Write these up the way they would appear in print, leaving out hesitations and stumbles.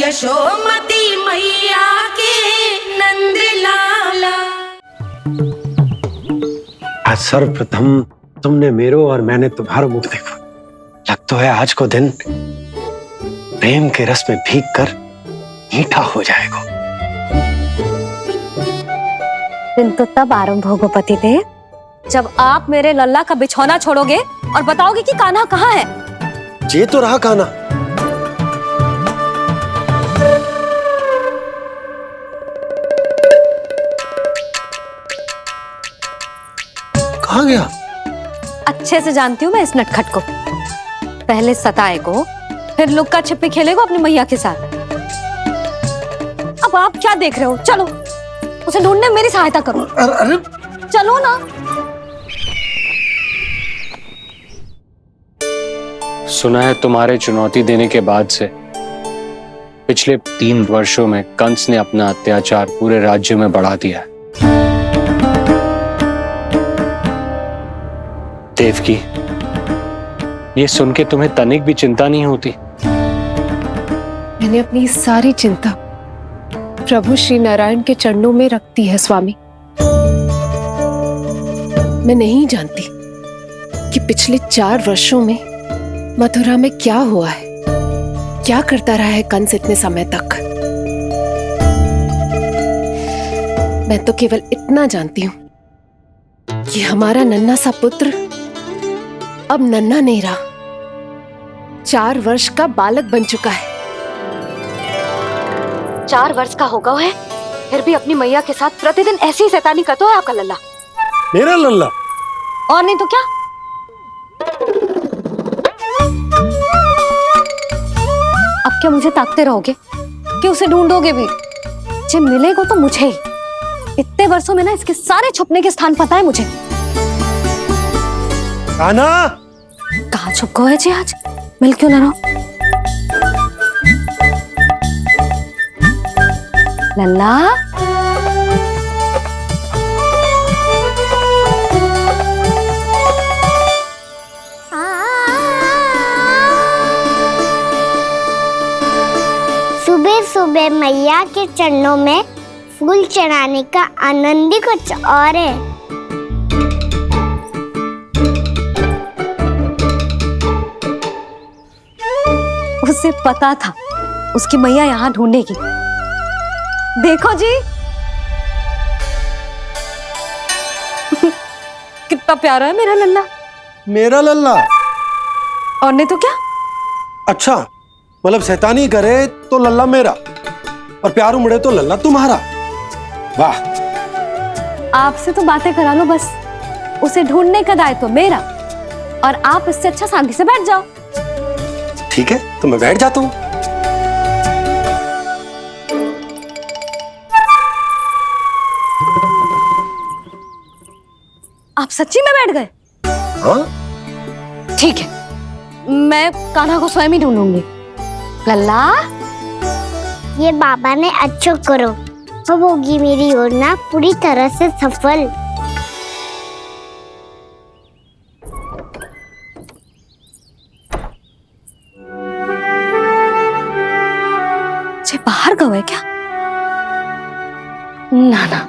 यशोमती मैया के नंद लाला। आज सर्वप्रथम तुमने मेरो और मैंने तुम्हारा मुख देखो। लग तो है आज को दिन प्रेम के रस में भीग कर मीठा हो जाएगा। दिन तो तब आरंभ होगा पतिदेव जब आप मेरे लल्ला का बिछौना छोड़ोगे और बताओगे कि कान्हा कहाँ है। ये तो रहा कान्हा। कहाँ गया? अच्छे से जानती हूँ मैं इस नटखट को। पहले सताएगो, फिर लुक्का छिपी खेलेगो अपनी मैया के साथ। अब आप क्या देख रहे हो? चलो उसे ढूंढने में मेरी सहायता करो। अरे चलो ना। सुना है तुम्हारे चुनौती देने के बाद से पिछले 3 वर्षों में कंस ने अपना अत्याचार पूरे राज्य में बढ़ा दिया है। देवकी, ये सुन के तुम्हें तनिक भी चिंता नहीं होती? मैंने अपनी सारी चिंता प्रभु श्री नारायण के चरणों में रख दी है स्वामी। मैं नहीं जानती कि पिछले 4 वर्षों में मथुरा में क्या हुआ है, क्या करता रहा है कंस इतने समय तक। मैं तो केवल इतना जानती हूं कि हमारा नन्हा सा पुत्र अब नन्हा नहीं रहा, 4 वर्ष का बालक बन चुका है। 4 वर्ष का होगा है, फिर भी अपनी मैया के साथ प्रतिदिन ऐसी ही शैतानी करता है आपका लल्ला। मेरा लल्ला? और नहीं तो क्या। अब क्या मुझे ताकते रहोगे कि उसे ढूंढोगे भी? जब मिलेगा तो मुझे ही। इतने वर्षों में ना इसके सारे छुपने के स्थान पता है मुझे। कान्हा! कहाँ छुप गए जी आज? मिल क्यों ना रहो? लल्ला, सुबह सुबह मैया के चरणों में फूल चढ़ाने का आनंद ही कुछ और है। उसे पता था उसकी मैया यहाँ ढूंढेगी। देखो जी कितना प्यारा है मेरा लल्ला। मेरा लल्ला? और नहीं तो क्या। अच्छा, मतलब शैतानी करे तो लल्ला मेरा और प्यार उमड़े तो लल्ला तुम्हारा। वाह! आपसे तो बातें करा लो बस, उसे ढूंढने का दायित्व मेरा और आप इससे अच्छा शांति से बैठ जाओ। ठीक है, तो मैं बैठ जाता हूँ। आप सच्ची में बैठ गए? हाँ? ठीक है, मैं कान्हा को स्वयं ही ढूंढूंगी। लल्ला, ये बाबा ने अच्छा करो, अब होगी मेरी योजना पूरी तरह से सफल। जे बाहर गए क्या? ना ना,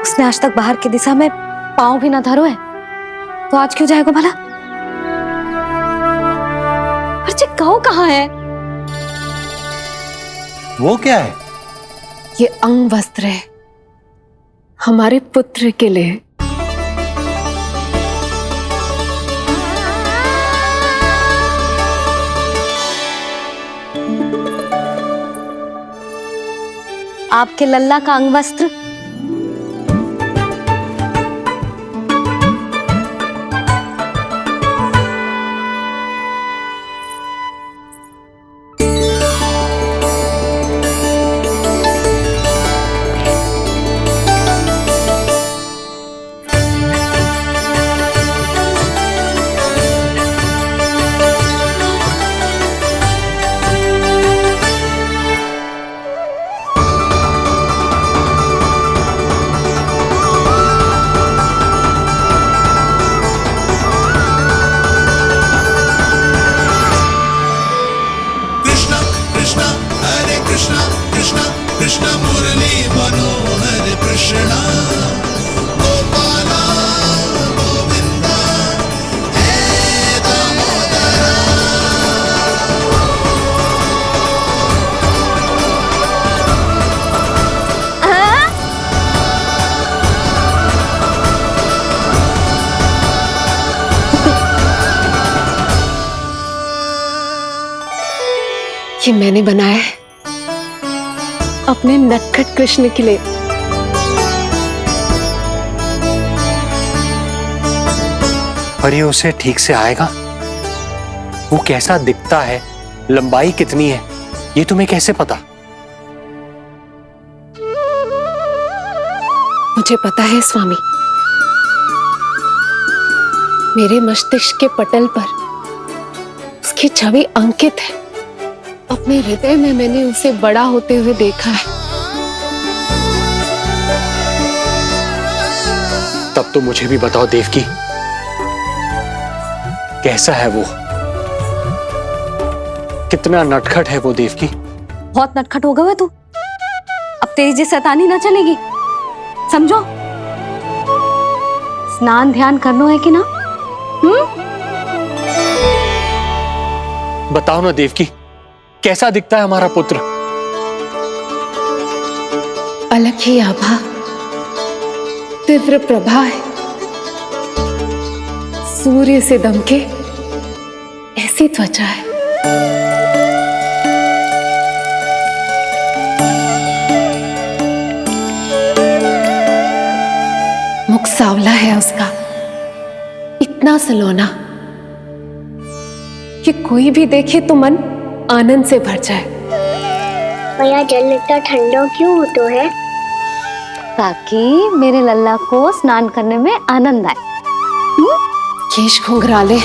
उसने आज तक बाहर की दिशा में पांव भी ना धरो है, तो आज क्यों जाएगा भला? पर जे कहो कहाँ है? वो क्या है? ये अंग वस्त्र है हमारे पुत्र के लिए। आपके लल्ला का अंग वस्त्र। कृष्ण मुरली मनोहर कृष्णा गोपाला गोविंदा हे दामोदरा। ये मैंने बनाया है अपने नटखट कृष्ण के लिए। पर ये उसे ठीक से आएगा? वो कैसा दिखता है, लंबाई कितनी है, ये तुम्हें कैसे पता? मुझे पता है स्वामी, मेरे मस्तिष्क के पटल पर उसकी छवि अंकित है। अपने हृदय में मैंने उसे बड़ा होते हुए देखा है। तब तो मुझे भी बताओ देवकी, कैसा है वो? कितना नटखट है वो देवकी? बहुत नटखट हो गए हो तू। अब तेरी जी शैतानी ना चलेगी, समझो। स्नान ध्यान करना है कि ना? बताओ ना देवकी, कैसा दिखता है हमारा पुत्र? अलग ही आभा, तीव्र प्रभा है। सूर्य से दमके ऐसी त्वचा है। मुख सांवला है उसका, इतना सलोना कि कोई भी देखे तो मन आनंद से भर जाए। भैया जल इतना ठंडा क्यों होता है? ताकि मेरे लल्ला को स्नान करने में आनंद आए। केश घुंघराले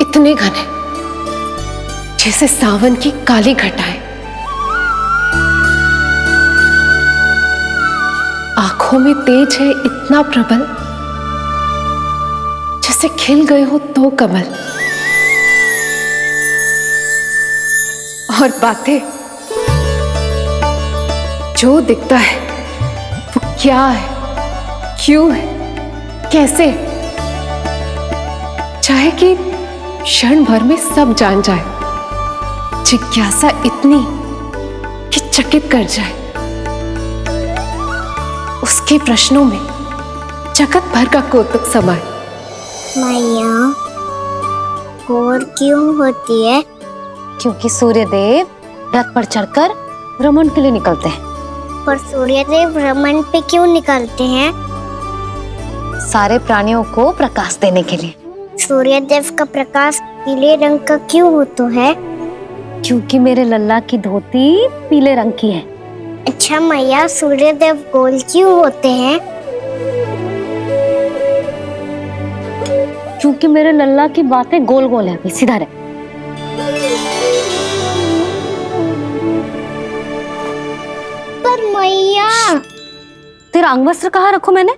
इतने घने जैसे सावन की काली घटाएं। आंखों में तेज है इतना प्रबल जैसे खिल गए हो दो कमल। और बातें, जो दिखता है वो क्या है, क्यों है, कैसे, चाहे कि क्षण भर में सब जान जाए। जिज्ञासा इतनी कि चकित कर जाए। उसके प्रश्नों में जगत भर का कौतुक समाए। मैया और क्यों होती है? क्योंकि सूर्यदेव रथ पर चढ़कर भ्रमण के लिए निकलते हैं। पर सूर्यदेव भ्रमण पे क्यों निकलते हैं? सारे प्राणियों को प्रकाश देने के लिए। सूर्यदेव का प्रकाश पीले रंग का क्यों होता है? क्योंकि मेरे लल्ला की धोती पीले रंग की है। अच्छा मैया, सूर्यदेव गोल क्यों होते हैं? क्योंकि मेरे लल्ला की बातें गोल गोल है, अभी सीधा रहे। पर मैया, तेरा अंग वस्त्र कहाँ रखूं मैंने?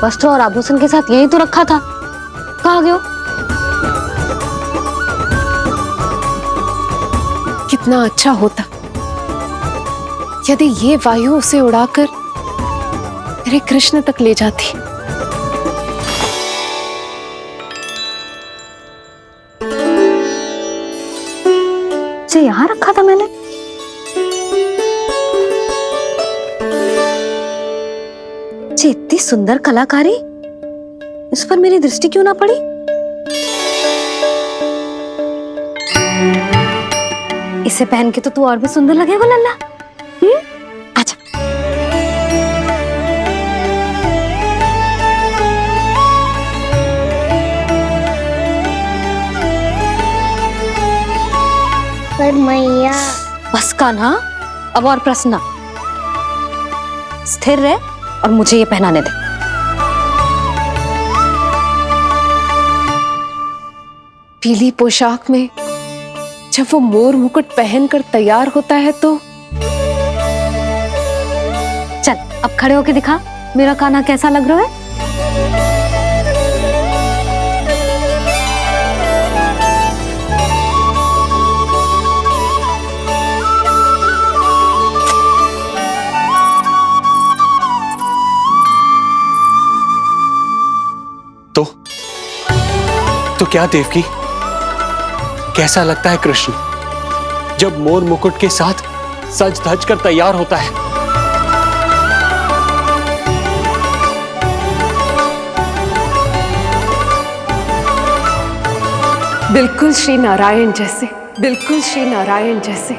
वस्त्र और आभूषण के साथ यही तो रखा था, कहाँ गए हो? कितना अच्छा होता यदि ये वायु उसे उड़ाकर मेरे कृष्ण तक ले जाती। जो यहाँ रखा था मैंने। जी इतनी सुंदर कलाकारी, इस पर मेरी दृष्टि क्यों ना पड़ी? इसे पहन के तो तू और भी सुंदर लगेगा लल्ला। आजा। पर मैया, बस कान्हा, अब और प्रश्न ना। स्थिर रह और मुझे ये पहनाने दे। पीली पोशाक में जब वो मोर मुकुट पहनकर तैयार होता है तो चल अब खड़े होके दिखा मेरा कान्हा कैसा लग रहा है। तो क्या देवकी, कैसा लगता है कृष्ण जब मोर मुकुट के साथ सज धज कर तैयार होता है? बिल्कुल श्री नारायण जैसे, बिल्कुल श्री नारायण जैसे।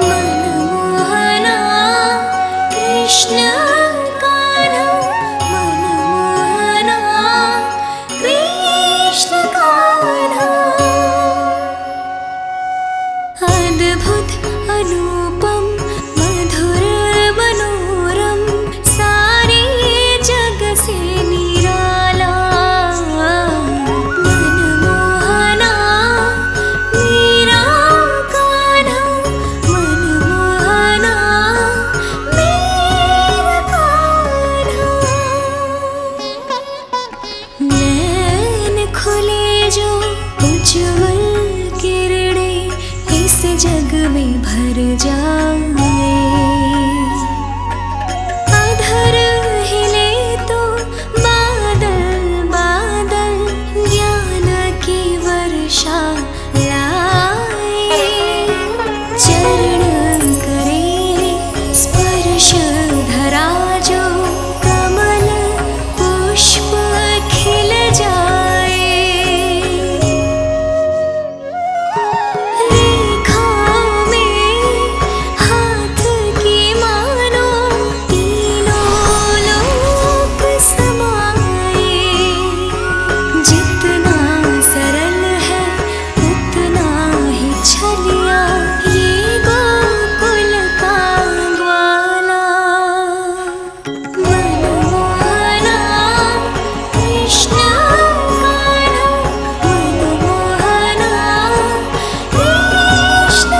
मनमोहना कृष्ण कान्हा, मनमोहना कृष्ण कान्हा। अद्भुत अनुपम मधुर मनोरम, सारे जग से निराला। मनमोहना मेरा कान्हा, मनमोहना मेरा कान्हा। नैन खुले जो उज्ज्वल किरणें इस जग में भर जाए। अधर हिले तो बादल बादल ज्ञान की वर्षा लाए। चरण करे स्पर्श धरा जो कमल पुष्प खिल जाए। रेखाओं में हाथ की मानो तीनों लोक समाए। जितना सरल है उतना ही छलिया ये गोकुल का ग्वाला। मनमोहना कृष्ण कान्हा, मनमोहना कृष्ण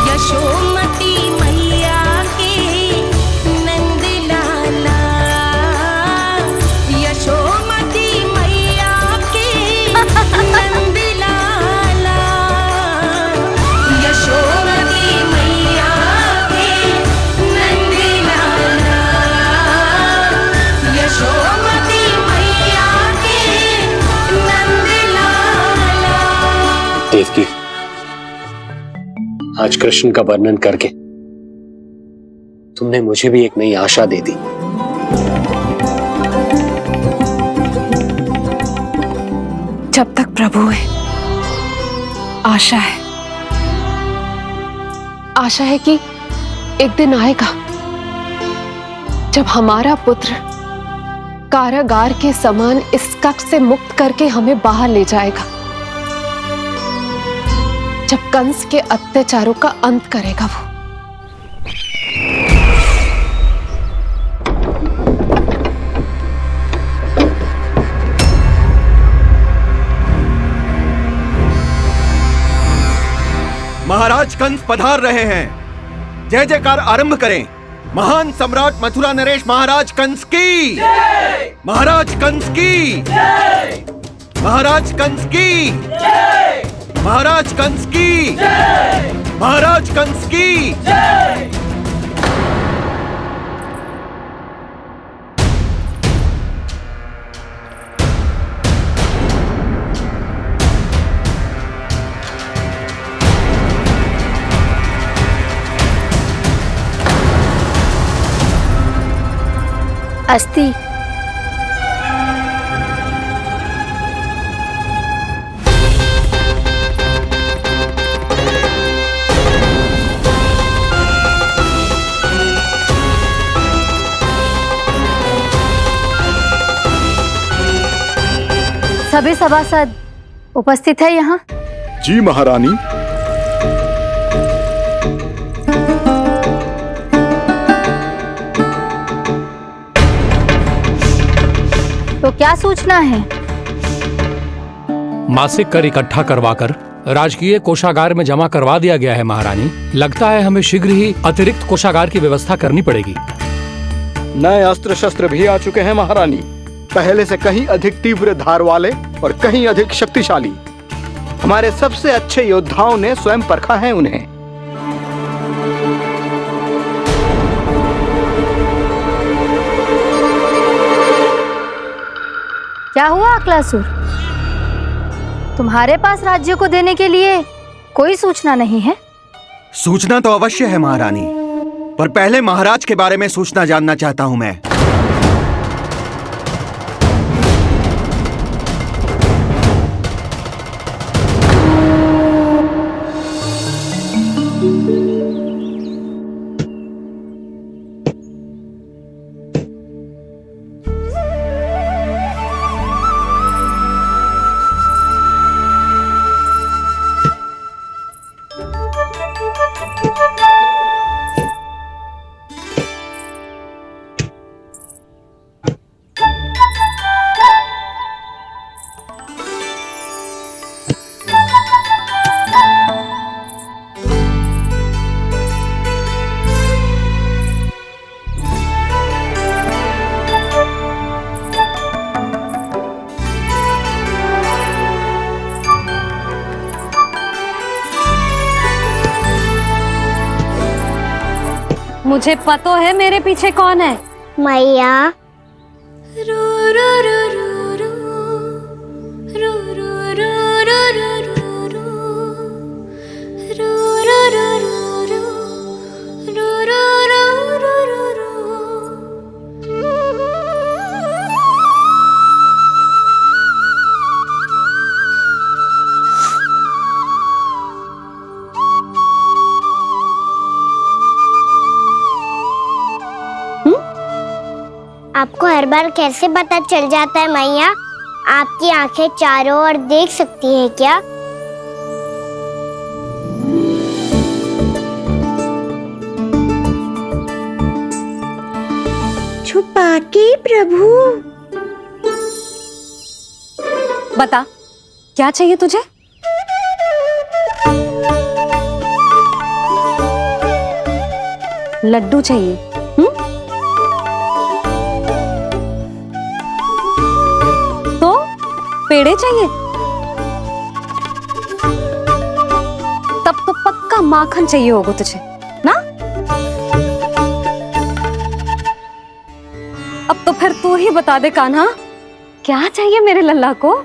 यशोमती मैया के नंद लाला। यशोमती मैया के नंद लाला। यशोमती मैया के नंद लाला। यशोमती मैया के नंद लाला। देवकी, आज कृष्ण का वर्णन करके तुमने मुझे भी एक नई आशा दे दी। जब तक प्रभु है आशा है। आशा है कि एक दिन आएगा जब हमारा पुत्र कारागार के समान इस कक्ष से मुक्त करके हमें बाहर ले जाएगा। जब कंस के अत्याचारों का अंत करेगा वो। महाराज कंस पधार रहे हैं। जय जयकार आरंभ करें। महान सम्राट मथुरा नरेश महाराज कंस की, महाराज कंस की, महाराज कंस की, महाराज कंस की, महाराज कंस की। अस्ति। सभी सभासद उपस्थित है यहाँ? जी महारानी। तो क्या सूचना है? मासिक कर इकट्ठा करवाकर राजकीय कोषागार में जमा करवा दिया गया है महारानी। लगता है हमें शीघ्र ही अतिरिक्त कोषागार की व्यवस्था करनी पड़ेगी। नए अस्त्र शस्त्र भी आ चुके हैं महारानी, पहले से कहीं अधिक तीव्र धार वाले और कहीं अधिक शक्तिशाली। हमारे सबसे अच्छे योद्धाओं ने स्वयं परखा है उन्हें। क्या हुआ अक्लासुर? तुम्हारे पास राज्य को देने के लिए कोई सूचना नहीं है? सूचना तो अवश्य है महारानी, पर पहले महाराज के बारे में सूचना जानना चाहता हूं मैं। मुझे पता है मेरे पीछे कौन है। मैया। रू रू रू रू रू रू रू रू रू रू रू रू रू रू रू रू रू रू रू। आपको हर बार कैसे पता चल जाता है मैया? आपकी आंखें चारों ओर देख सकती हैं क्या? छुपा के प्रभु। बता, क्या चाहिए तुझे? लड्डू चाहिए? तो पेड़े चाहिए? तब तो पक्का माखन चाहिए होगा तुझे ना? अब तो फिर तू ही बता दे कान्हा, क्या चाहिए मेरे लल्ला को?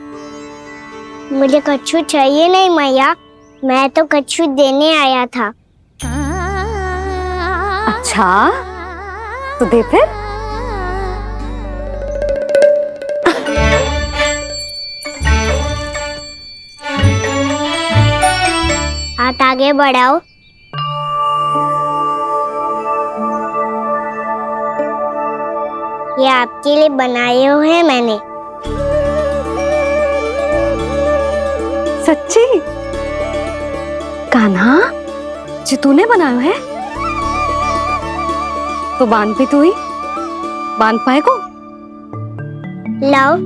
मुझे कच्छू चाहिए नहीं मैया, मैं तो कच्छू देने आया था। अच्छा, तो दे फिर। हाथ आगे बढ़ाओ। ये आपके लिए बनाए हुए हैं मैंने। सच्ची? कान्हा, जो तूने बनाया है तो बांध भी तू ही बांध पाए को। लाओ।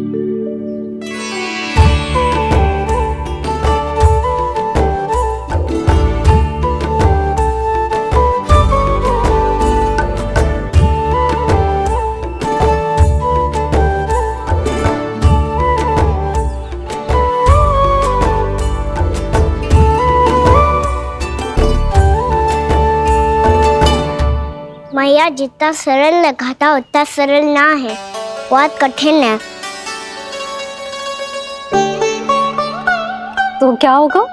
मैया, जितना सरल लगा था उतना सरल ना है, बहुत कठिन है। तो क्या होगा?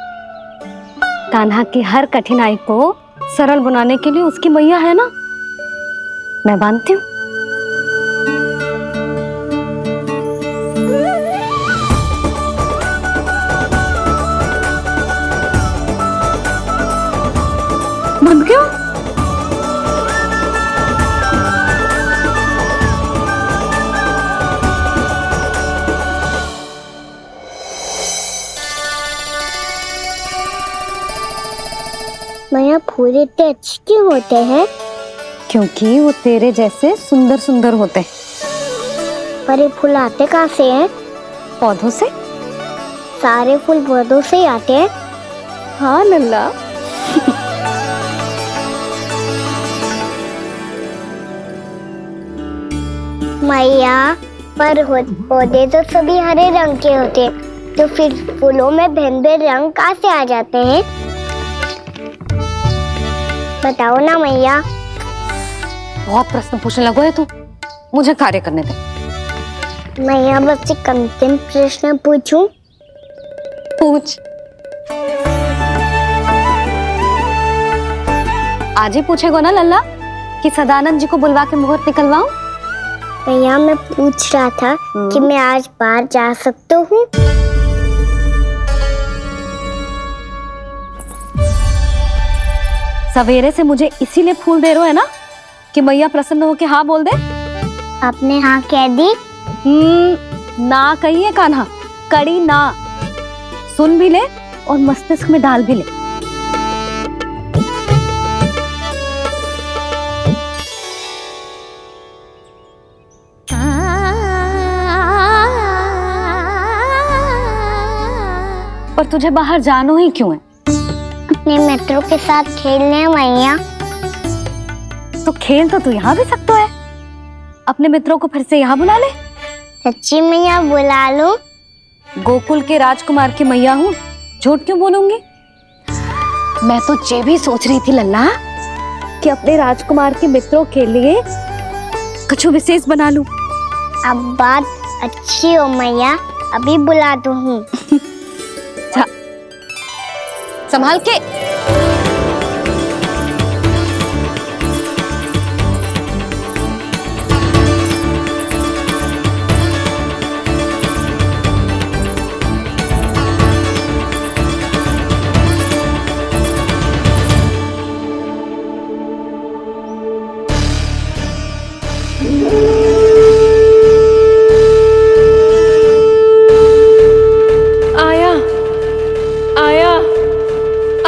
कान्हा की हर कठिनाई को सरल बनाने के लिए उसकी मैया है ना, मैं बांधती हूँ। बंद क्यों? मैया, फूल इतने अच्छे क्यों होते हैं? क्योंकि वो तेरे जैसे सुंदर सुंदर होते हैं। पर ये फूल आते कहाँ से हैं? पौधों से। सारे फूल पौधों से ही आते हैं? हाँ लल्ला। मैया, पर पौधे तो सभी हरे रंग के होते हैं, तो फिर फूलों में भिन्न-भिन्न रंग कहाँ से आ जाते हैं? बताओ ना मैया। बहुत प्रश्न पूछने लगो है तू, मुझे कार्य करने दे। मैया, बस एक अंतिम प्रश्न पूछूं? पूछ। आज ही पूछेगो ना लल्ला कि सदानंद जी को बुलवा के मुहूर्त निकलवाऊं? मैया, मैं पूछ रहा था कि मैं आज बाहर जा सकता हूँ? सवेरे से मुझे इसीलिए फूल दे रहे हो है ना कि मैया प्रसन्न हो के हाँ बोल दे। आपने हाँ कह दी? ना कहिए कान्हा, कड़ी ना। सुन भी ले और मस्तिष्क में डाल भी ले। पर तुझे बाहर जानो ही क्यों है? अपने मित्रों के साथ खेलने मैया। तो खेल तो तू यहाँ भी सकता है, अपने मित्रों को फिर से यहाँ बुला ले। सच्ची मैया, बुला लो। गोकुल के राजकुमार की मैया हूँ, झूठ क्यों बोलूंगी? मैं तो ये भी सोच रही थी लल्ला कि अपने राजकुमार के मित्रों के लिए कुछ विशेष बना लूं। अब बात अच्छी हो मैया, अभी बुला दूँ। संभाल के।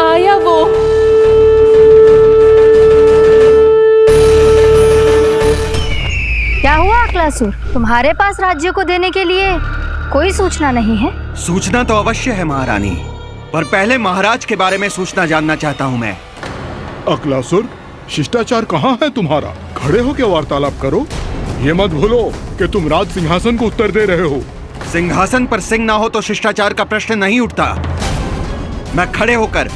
आया वो। क्या हुआ अक्लासुर, तुम्हारे पास राज्य को देने के लिए कोई सूचना नहीं है? सूचना तो अवश्य है महारानी, पर पहले महाराज के बारे में सूचना जानना चाहता हूँ मैं। अक्लासुर, शिष्टाचार कहाँ है तुम्हारा? खड़े होकर वार्तालाप करो। ये मत भूलो कि तुम राज सिंहासन को उत्तर दे रहे हो। सिंहासन पर सिंह ना हो तो शिष्टाचार का प्रश्न नहीं उठता। मैं खड़े होकर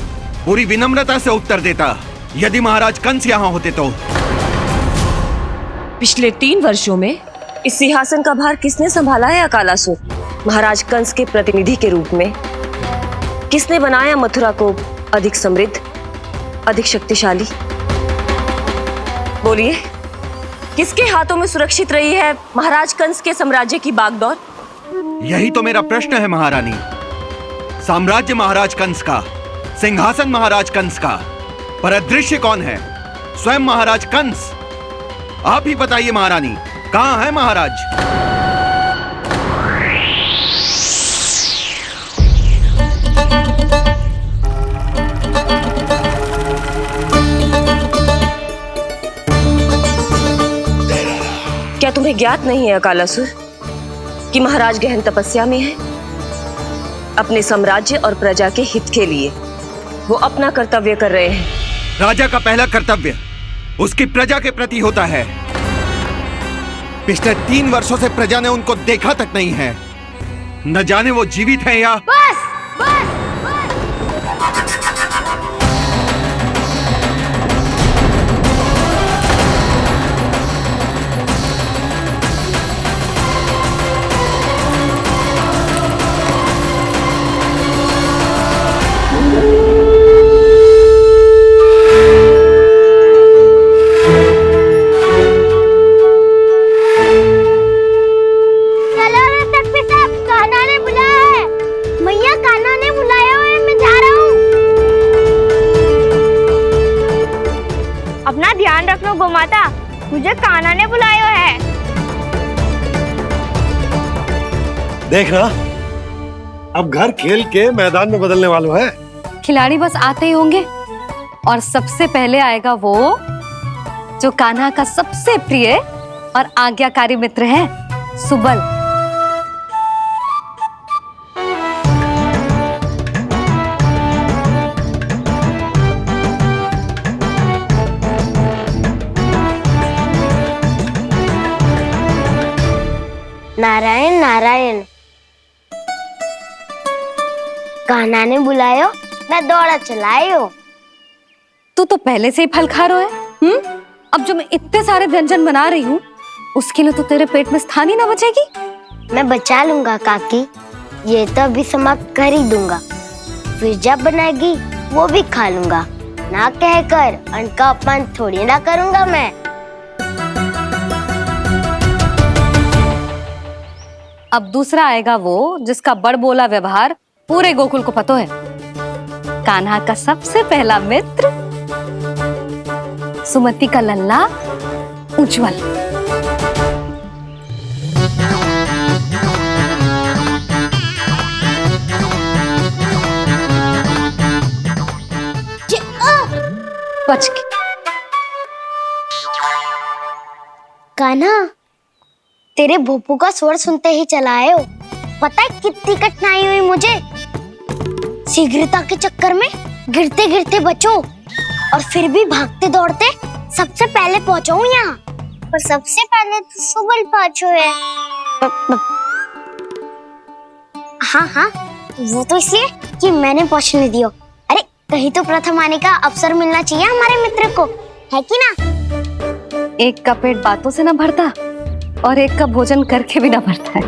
पूरी विनम्रता से उत्तर देता यदि महाराज कंस यहाँ होते तो। पिछले 3 वर्षों में इस सिंहासन का भार किसने संभाला है अकालासुर? महाराज कंस के प्रतिनिधि के रूप में किसने बनाया मथुरा को अधिक समृद्ध, अधिक शक्तिशाली? बोलिए, किसके हाथों में सुरक्षित रही है महाराज कंस के साम्राज्य की बागडोर? यही तो मेरा प्रश्न है महारानी। साम्राज्य महाराज कंस का, सिंहासन महाराज कंस का, पर अदृश्य कौन है? स्वयं महाराज कंस। आप ही बताइए महारानी, कहाँ है महाराज? तुम्हें ज्ञात नहीं है अकालासुर कि महाराज गहन तपस्या में है? अपने साम्राज्य और प्रजा के हित के लिए वो अपना कर्तव्य कर रहे हैं। राजा का पहला कर्तव्य उसकी प्रजा के प्रति होता है। पिछले 3 वर्षों से प्रजा ने उनको देखा तक नहीं है। न जाने वो जीवित हैं या बस बस चलो रे तकबीर साहब, कान्हा ने बुलाया है। मैया कान्हा ने बुलाया हुआ है, मैं जा रहा हूँ। अपना ध्यान रखना गोमाता, मुझे कान्हा ने बुलाया है। देखना अब घर खेल के मैदान में बदलने वालों है। खिलाड़ी बस आते ही होंगे और सबसे पहले आएगा वो जो कान्हा का सबसे प्रिय और आज्ञाकारी मित्र है, सुबल। नारायण नारायण, कान्हा ने बुलायो, मैं दौड़ा चलायो। तू तो पहले से ही फल खा रहा है। अब जो मैं इतने सारे व्यंजन बना रही हूँ उसके लिए तो तेरे पेट में स्थान ही ना बचेगी। मैं बचा लूंगा काकी, ये तो अभी समाप्त कर ही दूंगा। फिर जब बनाएगी वो भी खा लूंगा। ना कहकर अन्न का अपमान थोड़ी ना करूंगा मैं। अब दूसरा आएगा वो जिसका बड़बोला व्यवहार पूरे गोकुल को पता है, कान्हा का सबसे पहला मित्र, सुमति का लल्ला उज्जवल। बच के। कान्हा, तेरे भोपू का स्वर सुनते ही चला आए हो। पता है कितनी कठिनाई हुई मुझे। शीघ्रता के चक्कर में गिरते गिरते बचो और फिर भी भागते दौड़ते सबसे पहले पहुंचा हूँ यहाँ। पर सबसे पहले तो सुबल पहुंचो है। हाँ हाँ, वो तो इसलिए कि मैंने पहुंचने दियो। अरे कहीं तो प्रथम आने का अवसर मिलना चाहिए हमारे मित्र को, है कि ना? एक का पेट बातों से ना भरता और एक का भोजन करके भी ना भरता है।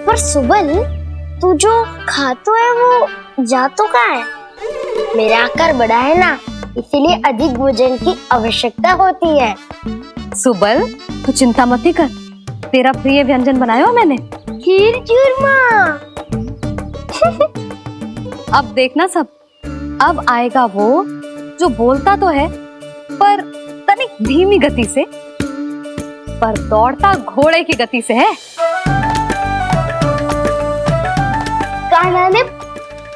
पर सुबल, तू जो खातो है वो जातो का है। मेरा आकार बड़ा है ना, इसीलिए अधिक भोजन की आवश्यकता होती है। सुबल, तू चिंता मत ही कर, तेरा प्रिय व्यंजन बनाया मैंने, खीर चूरमा। अब देखना सब, अब आएगा वो जो बोलता तो है पर तनिक धीमी गति से, पर दौड़ता घोड़े की गति से है। कान्हा ने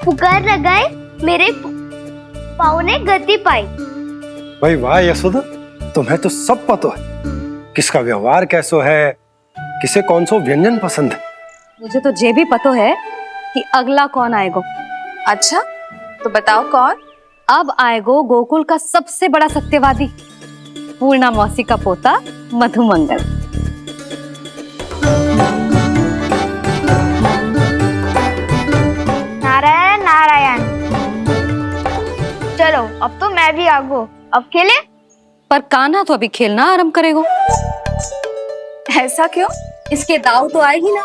पुकार लगाए, मेरे पाँव ने गति पाई। भाई वाह यशोदा, तुम्हें तो सब पता है किसका व्यवहार कैसो है, किसे कौन सो व्यंजन पसंद है। मुझे तो ये भी पता है कि अगला कौन आएगा। अच्छा, तो बताओ कौन? अब आएगो गोकुल का सबसे बड़ा सत्यवादी, पूर्णा मौसी का पोता मधुमंगल। नारायण नारायण। चलो अब तो मैं भी आगो, अब खेले। पर कान्हा तो अभी खेलना आरंभ करेगा। ऐसा क्यों? इसके दाव तो आए ही ना,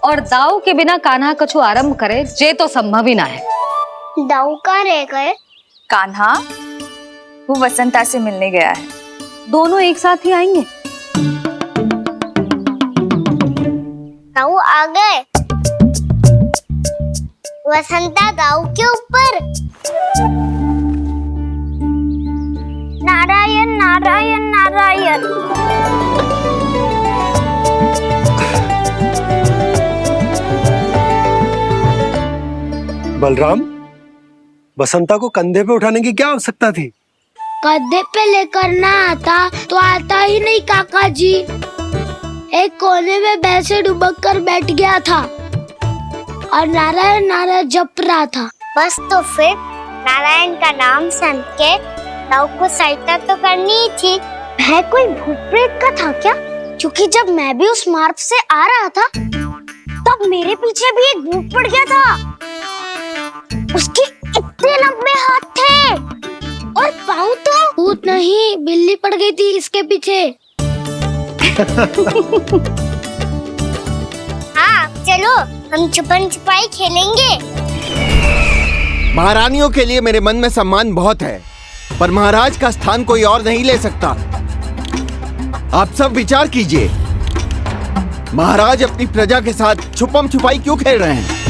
और दाव के बिना कान्हा कछु आरंभ करे जे तो संभव ही ना है। दाऊ का रह गए? कान्हा वो वसंता से मिलने गया है। दोनों एक साथ ही आएंगे। दाऊ आ गए। वसंता दाऊ के ऊपर। नारायण नारायण नारायण। बलराम, बसंता को कंधे पे उठाने की क्या आवश्यकता थी? कंधे पे लेकर ना आता तो आता ही नहीं काका जी। एक कोने में वैसे डुबक कर बैठ गया था और नारायण नारायण जप रहा था। बस तो फिर नारायण का नाम सुन के लव को सहायता तो करनी ही थी। वह कोई भूत प्रेत का था क्या? क्योंकि जब मैं भी उस मार्ग से आ रहा था तब मेरे पीछे भी एक भूत पड़ गया था। उसके इतने लंबे हाथ थे और पाँव तो भूत नहीं, बिल्ली पड़ गई थी इसके पीछे। हाँ चलो हम छुपन छुपाई खेलेंगे। महारानियों के लिए मेरे मन में सम्मान बहुत है, पर महाराज का स्थान कोई और नहीं ले सकता। आप सब विचार कीजिए, महाराज अपनी प्रजा के साथ छुपम छुपाई क्यों खेल रहे हैं?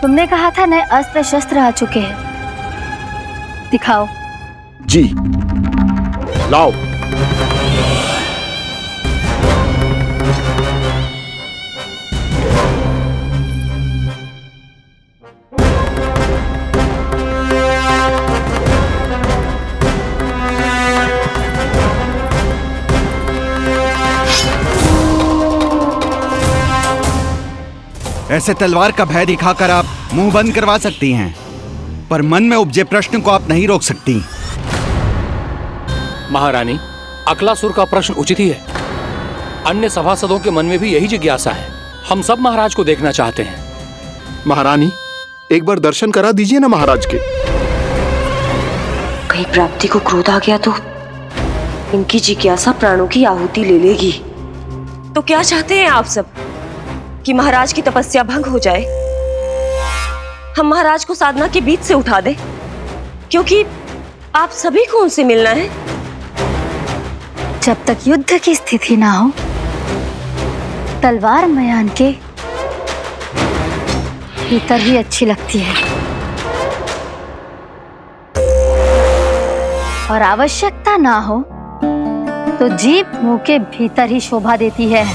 तुमने कहा था नए अस्त्र शस्त्र आ चुके हैं, दिखाओ। जी लाओ। ऐसे तलवार का भय दिखाकर आप मुंह बंद करवा सकती हैं, पर मन में उपजे प्रश्न को आप नहीं रोक सकती। महारानी, अकलासुर का प्रश्न उचित ही है। अन्य सभासदों के मन में भी यही जिज्ञासा है। हम सब महाराज को देखना चाहते हैं। महारानी, एक बार दर्शन करा दीजिए ना महाराज के। कहीं प्राप्ति को क्रोध आ गया तो इनकी जिज्ञासा प्राणों की आहुति ले लेगी। तो क्या चाहते हैं आप सब? कि महाराज की तपस्या भंग हो जाए? हम महाराज को साधना के बीच से उठा दें? क्योंकि आप सभी को उनसे मिलना है। जब तक युद्ध की स्थिति ना हो, तलवार मयान के भीतर ही अच्छी लगती है और आवश्यकता ना हो तो जीभ मुंह के भीतर ही शोभा देती है।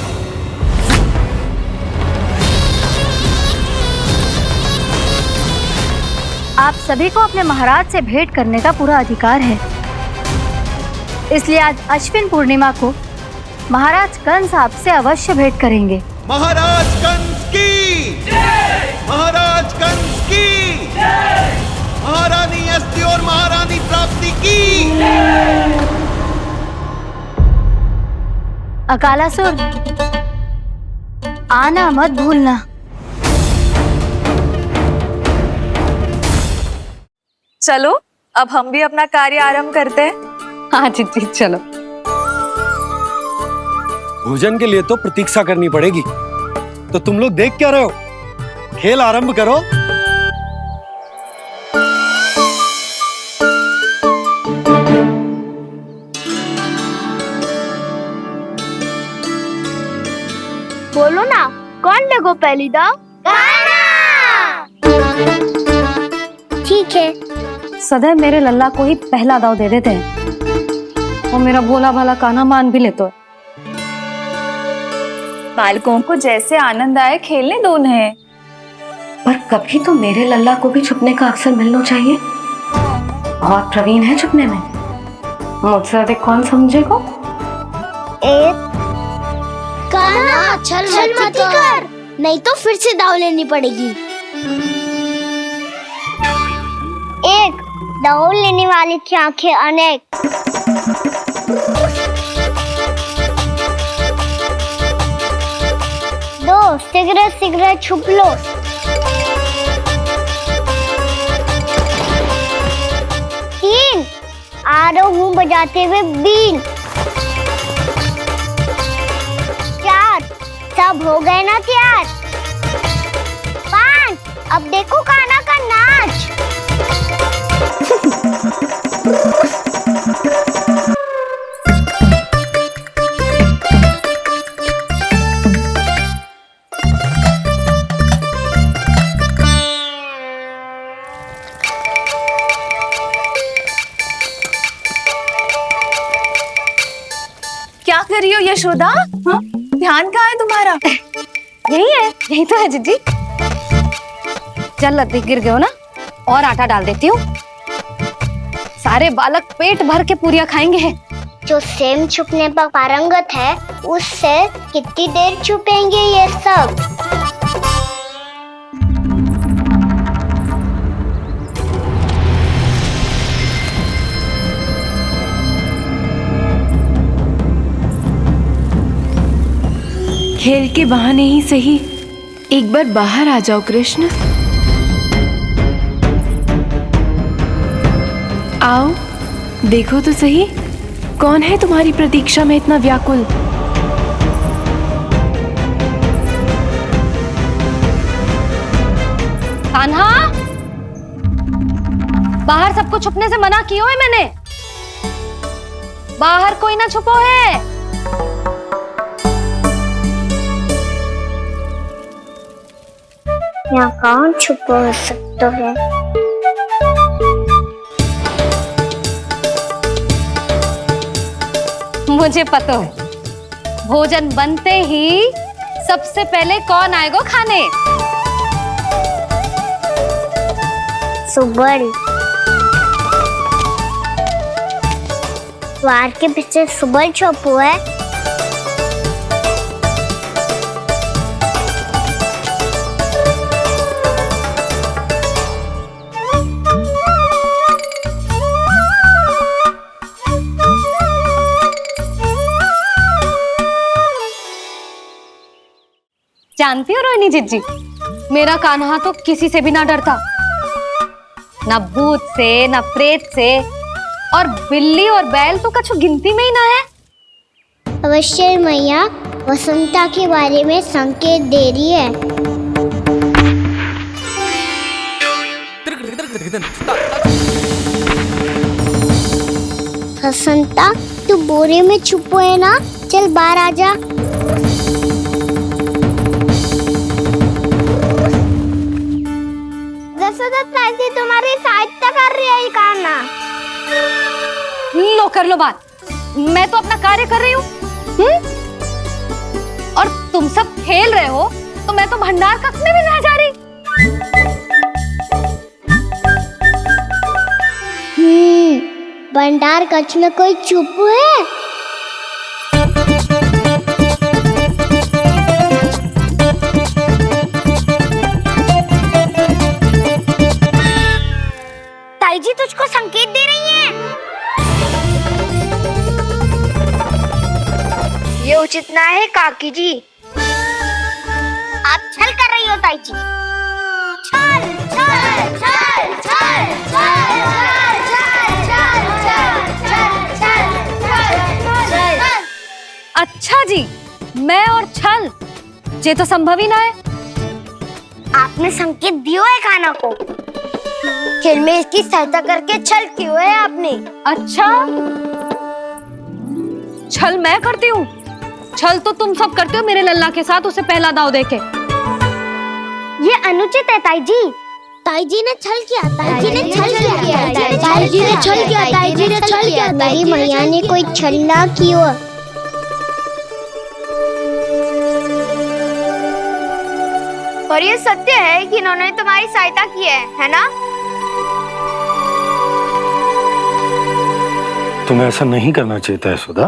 आप सभी को अपने महाराज से भेंट करने का पूरा अधिकार है। इसलिए आज अश्विन पूर्णिमा को महाराज कंस आपसे अवश्य भेंट करेंगे। महाराज कंस की जय! महाराज कंस की जय! महारानी अस्ति और महारानी प्राप्ति की जय! अकालासुर, आना मत भूलना। चलो अब हम भी अपना कार्य आरंभ करते हैं। हाँ जी चलो। भोजन के लिए तो प्रतीक्षा करनी पड़ेगी, तो तुम लोग देख क्या रहे हो? खेल आरंभ करो। बोलो ना, कौन लगो पहली दाव? ठीक है। सदैव मेरे लल्ला को ही पहला दाव दे देते हैं और मेरा भोला भाला कान्हा मान भी लेते। बालकों को जैसे आनंद आए खेलने दो उन्हें। पर कभी तो मेरे लल्ला को भी छुपने का अवसर मिलना चाहिए। बहुत प्रवीण है छुपने में, मुझसे अधिक कौन समझेगा? कान्हा छल मत कर, नहीं तो फिर से दाव लेनी पड़ेगी। एक दाव लेने वाले की आंखें अनेक। दो, शीघ्र शीघ्र छुप लो। तीन, आ रहा हूँ बजाते हुए बीन। चार, सब हो गए ना तैयार? पांच, अब देखो कान्हा का नाच। कर रही हो यशोदा? हाँ? ध्यान कहाँ है तुम्हारा? यही है, यही तो है जीजी। चल अधिक गिर गए हो ना, और आटा डाल देती हूँ। सारे बालक पेट भर के पूरियां खाएंगे। जो सेम छुपने पर पारंगत है, उससे कितनी देर छुपेंगे ये सब? खेल के बहाने ही सही एक बार बाहर आ जाओ कृष्ण। आओ देखो तो सही, कौन है तुम्हारी प्रतीक्षा में इतना व्याकुल? कान्हा, बाहर सबको छुपने से मना किया है मैंने। बाहर कोई ना छुपो है। यहाँ कौन छुपा हो सकता है? मुझे पता है, भोजन बनते ही सबसे पहले कौन आएगा खाने? सुबल। द्वार के पीछे सुबल छुपा है। जानती हो रोहिणी जीजी, मेरा कान्हा तो किसी से भी ना डरता, ना भूत से, ना प्रेत से, और बिल्ली और बैल तो कछु गिनती में ही ना है। अवश्य मैया वसंता के बारे में संकेत दे रही है। वसंता, तू बोरे में छुपो है ना? चल बाहर आ जा। तुम्हारी सहायता कर रही है कान्हा। लो कर लो बात, मैं तो अपना कार्य कर रही हूँ। और तुम सब खेल रहे हो तो मैं तो भंडार कक्ष में भी नहीं जा रही। भंडार कक्ष में कोई चुप है? ताई जी तुझको संकेत दे रही है। ये उचित ना है काकी जी। आप छल कर रही हो ताई जी। छल छल छल छल छल छल। अच्छा जी, मैं और छल, ये तो संभव ही ना है। आपने संकेत दियो है कान्हा को। खेल में इसकी सहायता करके छल क्यों है आपने? अच्छा, छल मैं करती हूँ? छल तो तुम सब करते हो मेरे लल्ला के साथ, उसे पहला दाव देके। ये अनुचित है ताई जी। ताई जी ने छल किया, ताई जी ने छल किया, ताई जी ने छल किया, ताई जी ने छल किया। मेरी मैया ने कोई छल ना किया। और ये सत्य है कि इन्होंने तुम्हारी सहायता की है ना? तुम्हें ऐसा नहीं करना चाहिए था यशोदा।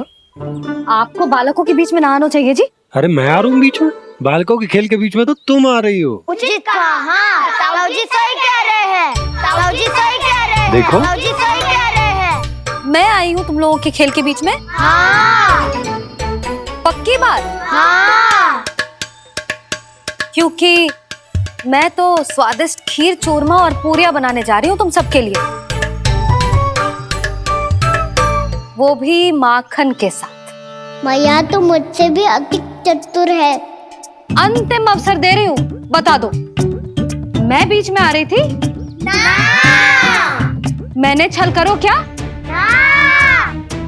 आपको बालकों के बीच में ना आना चाहिए जी। अरे मैं आ रहा हूँ बीच में? बालकों के खेल के बीच में तो तुम आ रही हो। उचित कहा। हाँ, ताऊ जी सही कह रहे हैं। ताऊ जी सही कह रहे हैं। देखो, ताऊ जी सही कह रहे हैं। मैं आई हूँ तुम लोगों के खेल के बीच में? हाँ। पक्की बात? हाँ। क्योंकि मैं तो स्वादिष्ट खीर, चूरमा और पूरियां बनाने जा रही हूँ तुम सबके लिए, वो भी माखन के साथ। मैया तो मुझसे भी अधिक चतुर है। अंतिम अवसर दे रही हूँ, बता दो, मैं बीच में आ रही थी? ना। मैंने छल करो क्या? ना।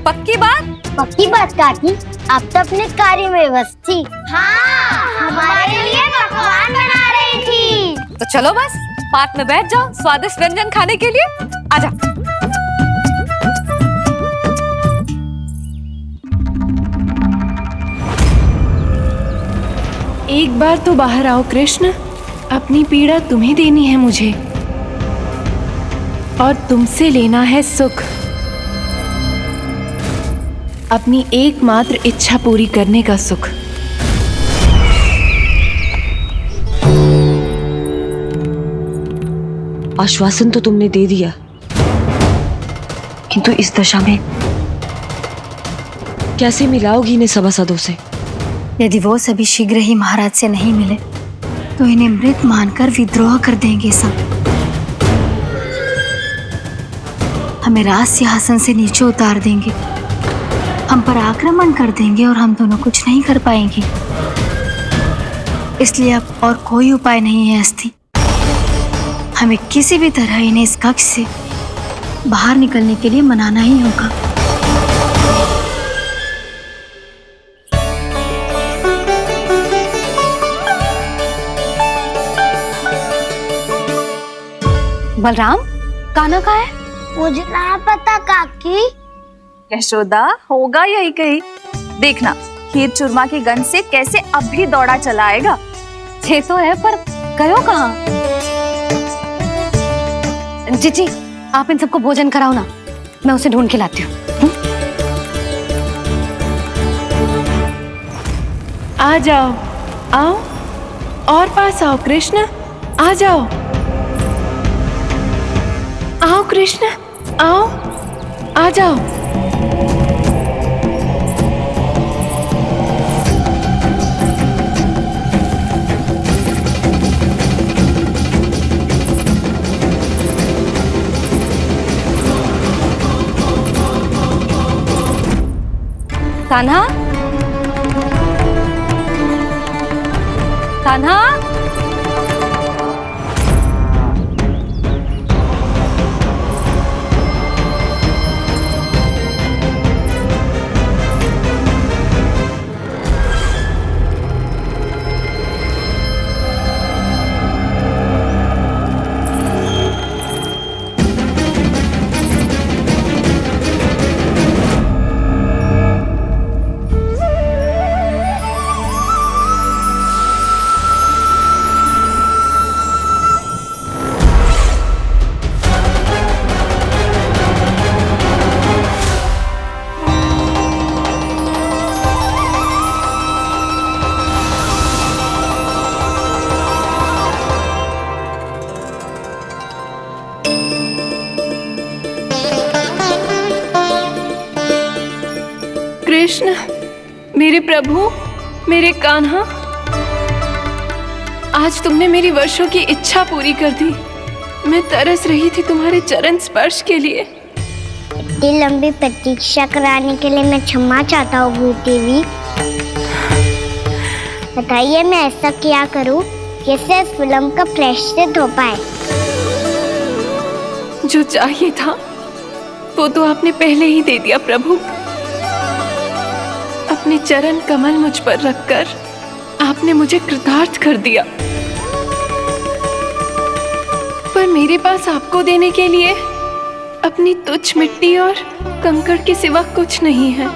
पक्की बात? पक्की बात काकी, आप तो अपने कार्य में व्यस्त थी। हाँ, हमारे लिए पकवान बना रही थी। तो चलो बस पात में बैठ जाओ स्वादिष्ट व्यंजन खाने के लिए। आजा। बार तो बाहर आओ कृष्ण, अपनी पीड़ा तुम्हें देनी है मुझे और तुमसे लेना है सुख। अपनी एकमात्र इच्छा पूरी करने का सुख। आश्वासन तो तुमने दे दिया, किंतु इस दशा में कैसे मिलाओगी इन्हें सभासदों से? यदि वो सभी शीघ्र ही महाराज से नहीं मिले तो इन्हें मृत मानकर विद्रोह कर देंगे सब। हमें राज सिंहासन से नीचे उतार देंगे, हम पर आक्रमण कर देंगे और हम दोनों कुछ नहीं कर पाएंगे। इसलिए अब और कोई उपाय नहीं है अस्थि। हमें किसी भी तरह इन्हें इस कक्ष से बाहर निकलने के लिए मनाना ही होगा। बलराम, कान्हा कहाँ है? मुझे ना पता काकी। यशोदा, होगा यही कहीं। देखना खीर चूरमा की गंध से कैसे अब भी दौड़ा चला आएगा। छे तो है पर गयो कहाँ? जीजी, आप इन सबको भोजन कराओ ना, मैं उसे ढूंढ के लाती हूँ। आ जाओ, आओ और पास आओ कृष्ण, आ जाओ। आओ कृष्ण, आओ, आ जाओ। कान्हा, कान्हा, कृष्ण, मेरे प्रभु, मेरे कान्हा, आज तुमने मेरी वर्षों की इच्छा पूरी कर दी। मैं तरस रही थी तुम्हारे चरण स्पर्श के लिए। इतनी लंबी प्रतीक्षा कराने के लिए मैं क्षमा चाहता हूँ भूत देवी। बताइए मैं ऐसा क्या करूँ जिससे इस फिल्म का प्रायश्चित हो पाए? जो चाहिए था वो तो आपने पहले ही दे दिया प्रभु। अपने चरण कमल मुझ पर रखकर आपने मुझे कृतार्थ कर दिया। पर मेरे पास आपको देने के लिए अपनी तुच्छ मिट्टी और कंकड़ के सिवा कुछ नहीं है।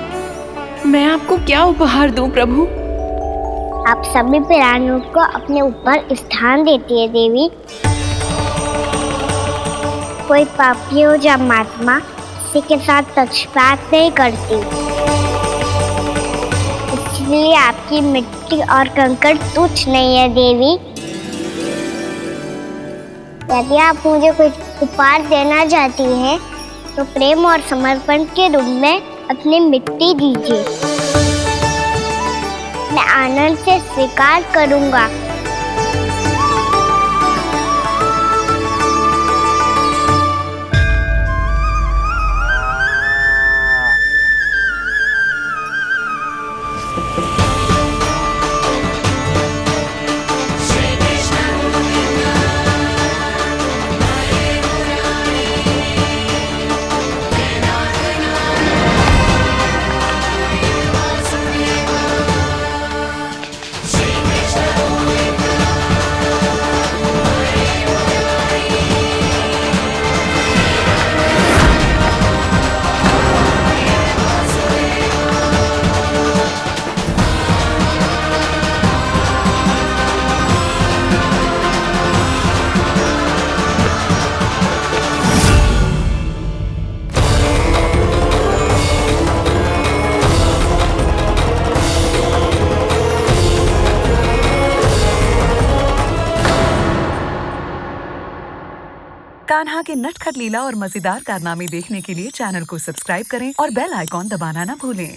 मैं आपको क्या उपहार दूं प्रभु? आप सभी प्राणियों को अपने ऊपर स्थान देती है देवी। कोई पापी हो या महात्मा, किसी के साथ पक्षपात नहीं करती। इसलिए आपकी मिट्टी और कंकड़ तुच्छ नहीं है देवी। यदि आप मुझे कुछ उपहार देना चाहती हैं, तो प्रेम और समर्पण के रूप में अपनी मिट्टी दीजिए। मैं आनंद से स्वीकार करूंगा। श्री कृष्ण के नटखट लीला और मजेदार कारनामे देखने के लिए चैनल को सब्सक्राइब करें और बेल आइकॉन दबाना ना भूलें।